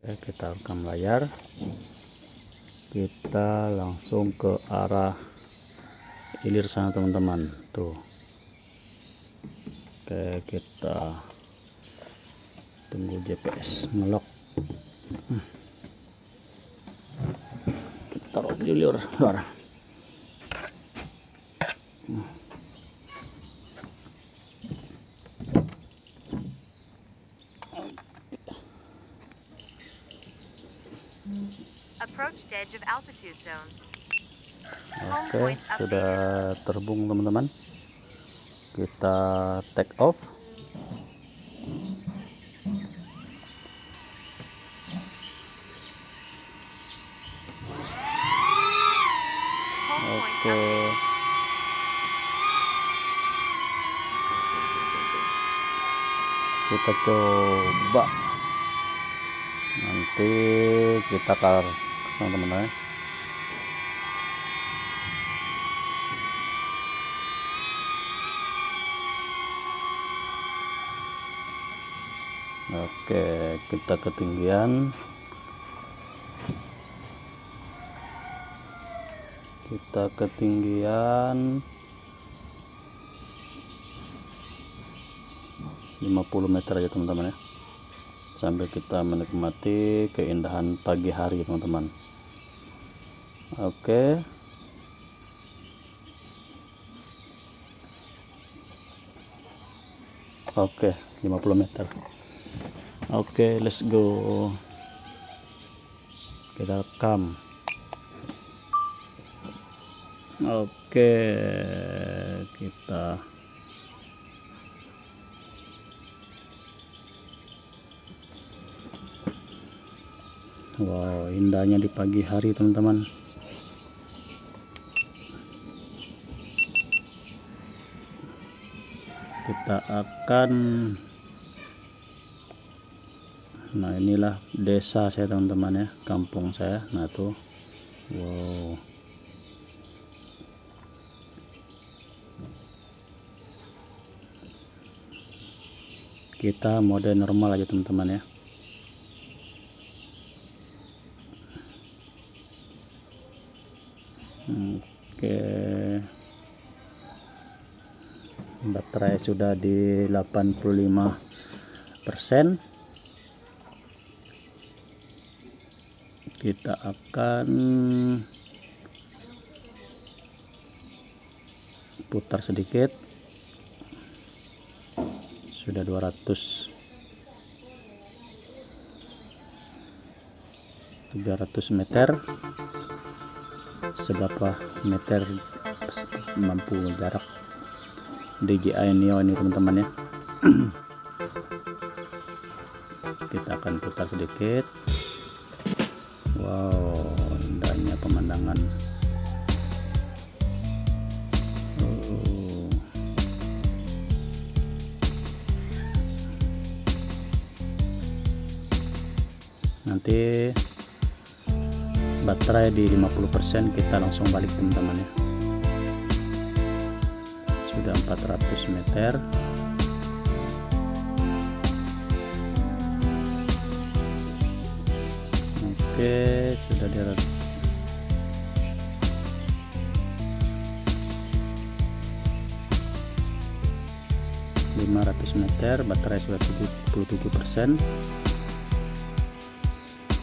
Kita rekam layar, kita langsung ke arah hilir sana teman-teman tuh. Oke, kita tunggu GPS ngelok. Kita taruh di luar. Approach edge of altitude zone. Oke, sudah terhubung teman-teman. Kita take off. Oke. Kita coba. Nanti kita akan teman-teman. Oke, kita ketinggian. Kita ketinggian 50 meter aja teman-teman ya. Sambil kita menikmati keindahan pagi hari teman-teman. Oke. Oke, 50 meter. Oke, let's go. Kita rekam. Oke, kita wow, indahnya di pagi hari teman-teman. Kita akan, nah inilah desa saya teman-teman ya, kampung saya. Nah tuh, wow, kita mode normal aja teman-teman ya. Oke, baterai sudah di 85%. Kita akan putar sedikit. Sudah 300 meter. Seberapa meter mampu jarak DJI Neo ini teman-teman ya. Kita akan putar sedikit. Wow, indahnya pemandangan. Nanti baterai di 50%, kita langsung balik teman-teman ya. Sudah 400 meter. Oke, sudah di 500 meter, baterai sudah 77%,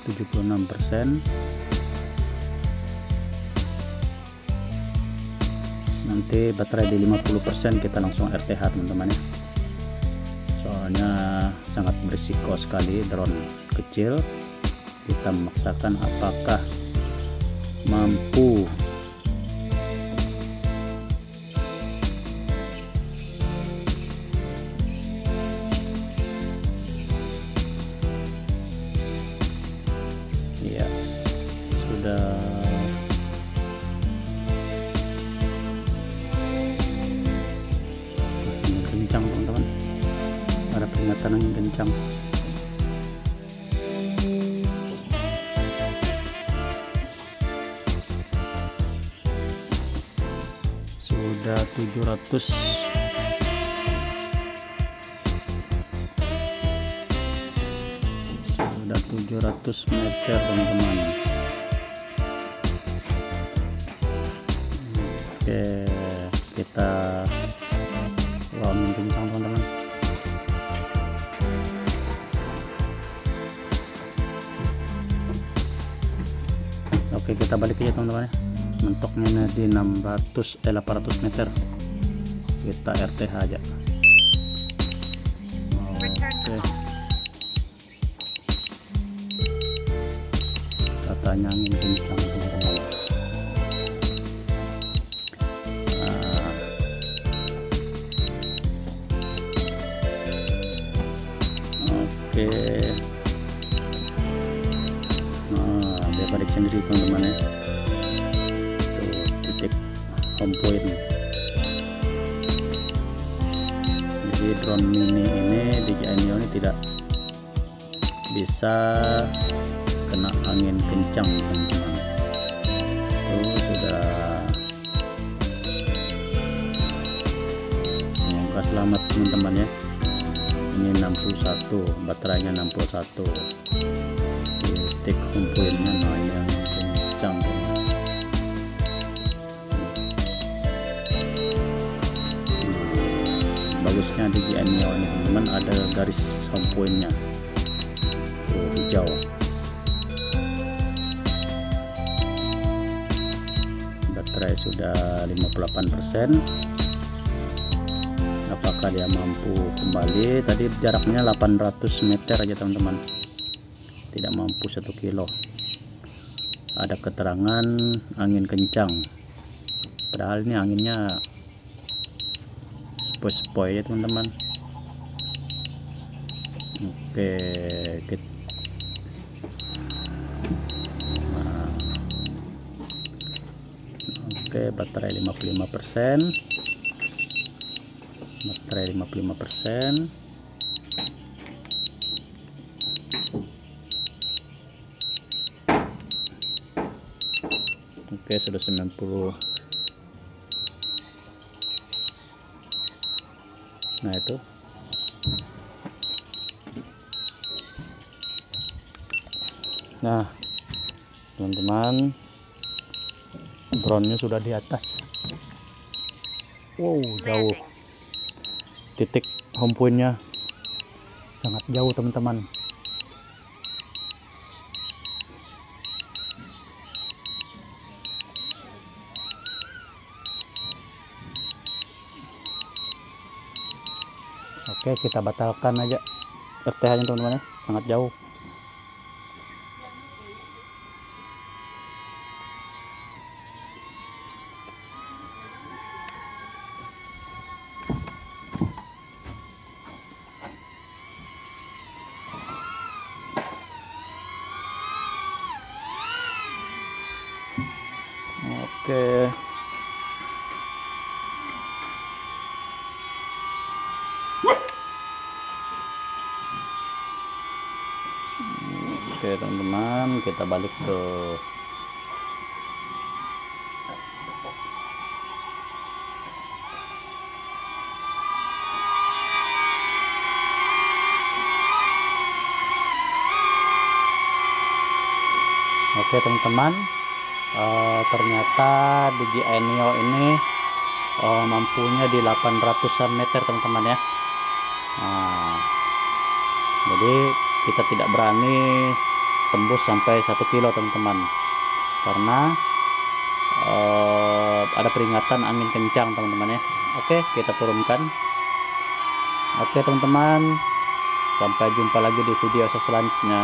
76%. Nanti baterai di 50%, kita langsung RTH teman-teman ya. Soalnya sangat berisiko sekali drone kecil. Kita memaksakan apakah mampu ya. Sudah kencang teman-teman, ada peringatan yang kencang. Sudah 700. Sudah 700 700 meter teman-teman. Oke, kita angin kencang teman-teman. Oke, kita balik aja teman-teman ya. Mentoknya di 800 meter. Kita RTH aja. Oke. Katanya angin kencang teman-teman. Oke. Nah, dia balik sendiri teman-teman ya. Tuh, titik home point. Jadi drone mini ini DJI Neo ini tidak bisa kena angin kencang teman-teman. Tuh, sudah. Semoga selamat teman-teman ya. Ini 61, baterainya 61. Stick home point-nya lumayan kencang. Bagusnya DJI Neo ini teman-teman, ada garis home point-nya tuh, hijau. Baterai sudah 58%. Apakah dia mampu kembali? Tadi jaraknya 800 meter aja teman-teman, tidak mampu 1 kilo. Ada keterangan angin kencang, padahal ini anginnya sepoi-sepoi ya teman-teman. Oke, oke, baterai 55%. Baterai 55%. Oke, sudah 90. Nah itu. Nah, teman-teman, drone-nya sudah di atas. Wow, jauh. Titik home point-nya sangat jauh teman-teman. Oke, kita batalkan aja RTH-nya teman-teman ya, sangat jauh. Oke. Oke teman-teman, kita balik ke teman-teman, ternyata DJI Neo ini mampunya di 800 meter teman-teman ya. Nah, jadi kita tidak berani tembus sampai 1 kilo teman-teman, karena ada peringatan angin kencang teman-teman ya. Oke, kita turunkan. Oke teman-teman, sampai jumpa lagi di video selanjutnya.